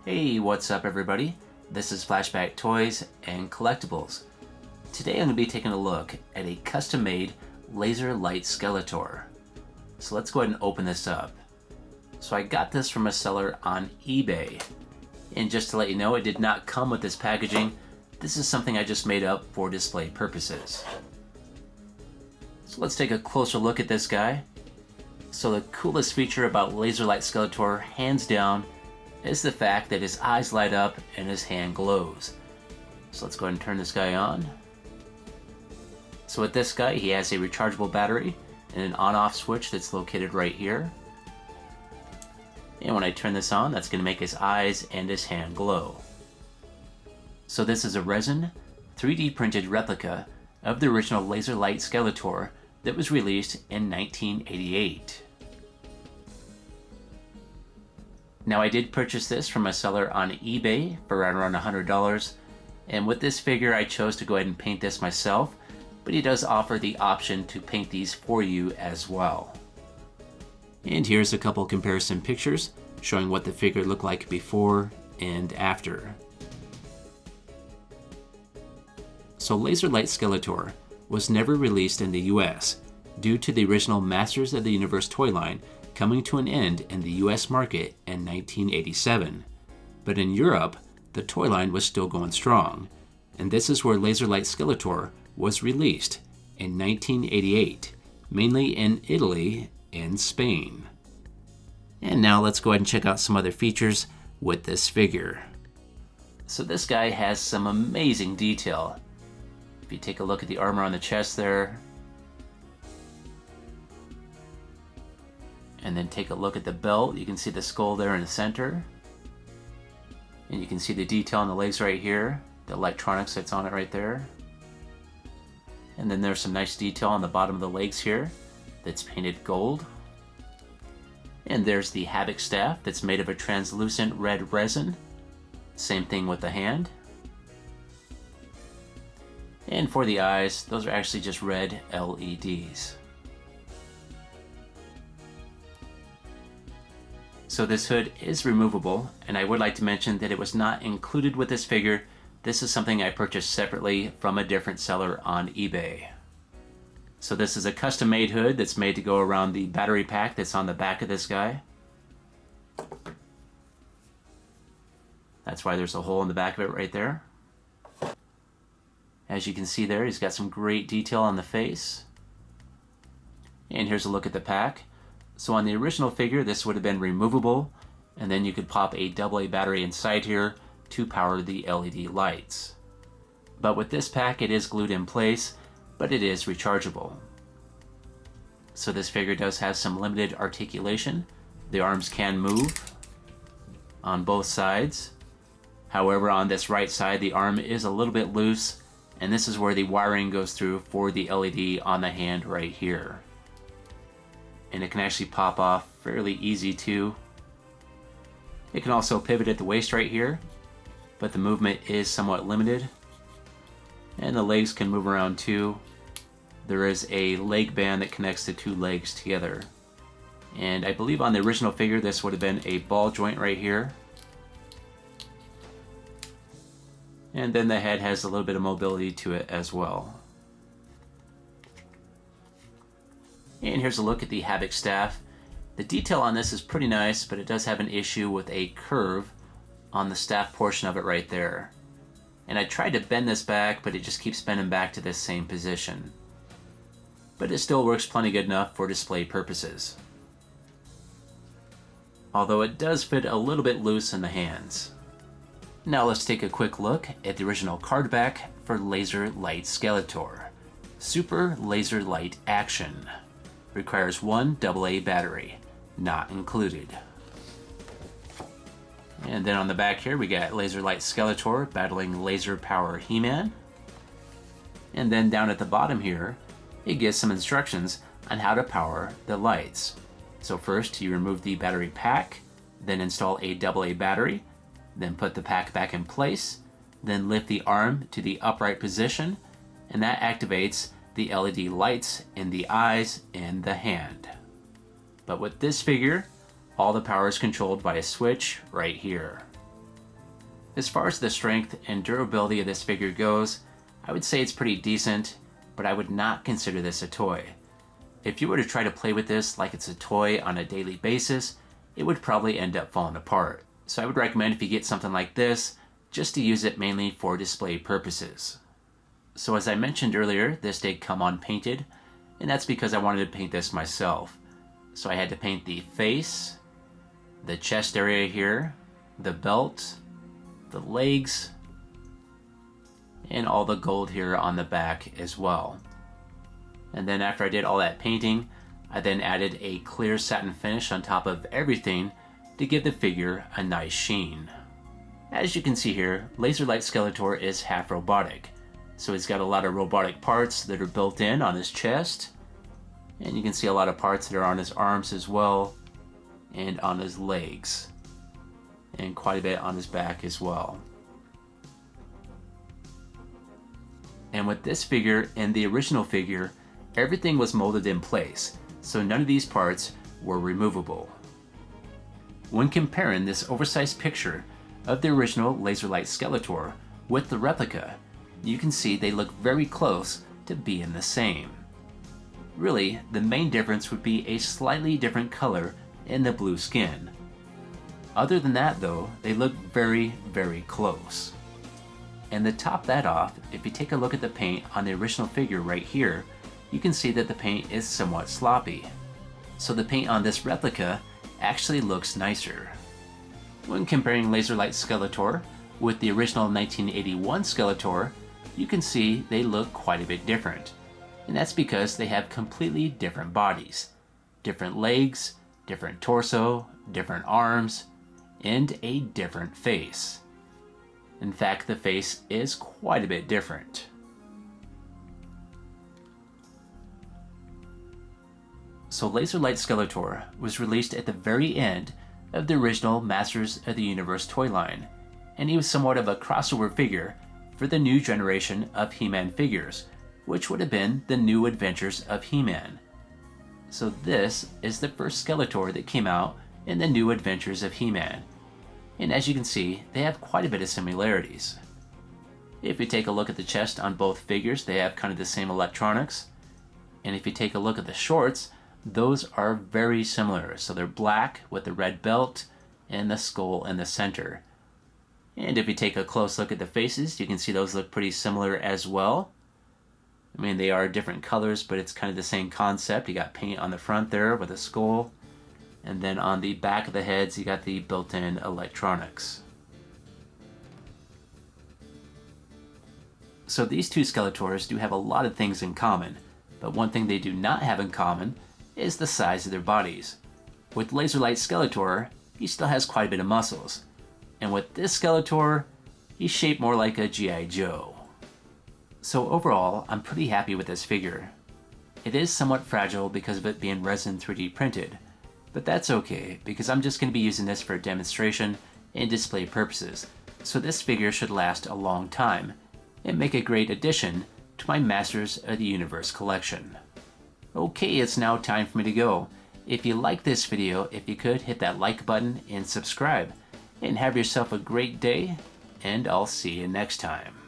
Hey, what's up everybody? This is Flashback Toys and Collectibles. Today I'm going to be taking a look at a custom-made Laser-Light Skeletor. So let's go ahead and open this up. So I got this from a seller on eBay. And just to let you know, it did not come with this packaging. This is something I just made up for display purposes. So let's take a closer look at this guy. So the coolest feature about Laser-Light Skeletor, hands down, is the fact that his eyes light up and his hand glows. So let's go ahead and turn this guy on. So with this guy, he has a rechargeable battery and an on-off switch that's located right here. And when I turn this on, that's going to make his eyes and his hand glow. So this is a resin, 3D printed replica of the original Laser-Light Skeletor that was released in 1988. Now I did purchase this from a seller on eBay for around $100, and with this figure I chose to go ahead and paint this myself, but he does offer the option to paint these for you as well. And here's a couple comparison pictures showing what the figure looked like before and after. So Laser-Light Skeletor was never released in the US due to the original Masters of the Universe toy line coming to an end in the US market in 1987. But in Europe, the toy line was still going strong, and this is where Laser-Light Skeletor was released in 1988, mainly in Italy and Spain. And now let's go ahead and check out some other features with this figure. So this guy has some amazing detail. If you take a look at the armor on the chest there, and then take a look at the belt, you can see the skull there in the center. And you can see the detail on the legs right here, the electronics that's on it right there. And then there's some nice detail on the bottom of the legs here that's painted gold. And there's the Havoc staff that's made of a translucent red resin. Same thing with the hand. And for the eyes, those are actually just red LEDs. So this hood is removable, and I would like to mention that it was not included with this figure. This is something I purchased separately from a different seller on eBay. So this is a custom-made hood that's made to go around the battery pack that's on the back of this guy. That's why there's a hole in the back of it right there. As you can see there, he's got some great detail on the face. And here's a look at the pack. So on the original figure, this would have been removable, and then you could pop a AA battery inside here to power the LED lights. But with this pack, it is glued in place, but it is rechargeable. So this figure does have some limited articulation. The arms can move on both sides. However, on this right side, the arm is a little bit loose, and this is where the wiring goes through for the LED on the hand right here. And it can actually pop off fairly easy too. It can also pivot at the waist right here, but the movement is somewhat limited. And the legs can move around too. There is a leg band that connects the two legs together. And I believe on the original figure this would have been a ball joint right here. And then the head has a little bit of mobility to it as well. And here's a look at the Havoc staff. The detail on this is pretty nice, but it does have an issue with a curve on the staff portion of it right there. And I tried to bend this back, but it just keeps bending back to this same position. But it still works plenty good enough for display purposes. Although it does fit a little bit loose in the hands. Now let's take a quick look at the original card back for Laser-Light Skeletor. Super Laser Light Action. Requires one AA battery, not included. And then on the back here we got Laser-Light Skeletor battling Laser Power He-Man. And then down at the bottom here, it gives some instructions on how to power the lights. So first you remove the battery pack, then install a AA battery, then put the pack back in place, then lift the arm to the upright position, and that activates the LED lights in the eyes and the hand. But with this figure, all the power is controlled by a switch right here. As far as the strength and durability of this figure goes, I would say it's pretty decent, but I would not consider this a toy. If you were to try to play with this like it's a toy on a daily basis, it would probably end up falling apart. So I would recommend if you get something like this, just to use it mainly for display purposes. So as I mentioned earlier, this did come unpainted, and that's because I wanted to paint this myself. So I had to paint the face, the chest area here, the belt, the legs, and all the gold here on the back as well. And then after I did all that painting, I then added a clear satin finish on top of everything to give the figure a nice sheen. As you can see here, Laser-Light Skeletor is half robotic. So he's got a lot of robotic parts that are built in on his chest. And you can see a lot of parts that are on his arms as well, and on his legs. And quite a bit on his back as well. And with this figure and the original figure, everything was molded in place, so none of these parts were removable. When comparing this oversized picture of the original Laser-Light Skeletor with the replica, you can see they look very close to being the same. Really, the main difference would be a slightly different color in the blue skin. Other than that though, they look very, very close. And to top that off, if you take a look at the paint on the original figure right here, you can see that the paint is somewhat sloppy. So the paint on this replica actually looks nicer. When comparing Laser-Light Skeletor with the original 1981 Skeletor, you can see they look quite a bit different. And that's because they have completely different bodies. Different legs, different torso, different arms, and a different face. In fact, the face is quite a bit different. So Laser-Light Skeletor was released at the very end of the original Masters of the Universe toy line, and he was somewhat of a crossover figure for the new generation of He-Man figures, which would have been the New Adventures of He-Man. So this is the first Skeletor that came out in the New Adventures of He-Man, and as you can see, they have quite a bit of similarities. If you take a look at the chest on both figures, they have kind of the same electronics, and if you take a look at the shorts, those are very similar. So they're black with the red belt and the skull in the center. And if you take a close look at the faces, you can see those look pretty similar as well. I mean, they are different colors, but it's kind of the same concept. You got paint on the front there with a skull, and then on the back of the heads, you got the built-in electronics. So these two Skeletors do have a lot of things in common, but one thing they do not have in common is the size of their bodies. With Laser-Light Skeletor, he still has quite a bit of muscles, and with this Skeletor, he's shaped more like a G.I. Joe. So overall, I'm pretty happy with this figure. It is somewhat fragile because of it being resin 3D printed, but that's okay because I'm just going to be using this for demonstration and display purposes, so this figure should last a long time and make a great addition to my Masters of the Universe collection. Okay, it's now time for me to go. If you like this video, if you could, hit that like button and subscribe. And have yourself a great day, and I'll see you next time.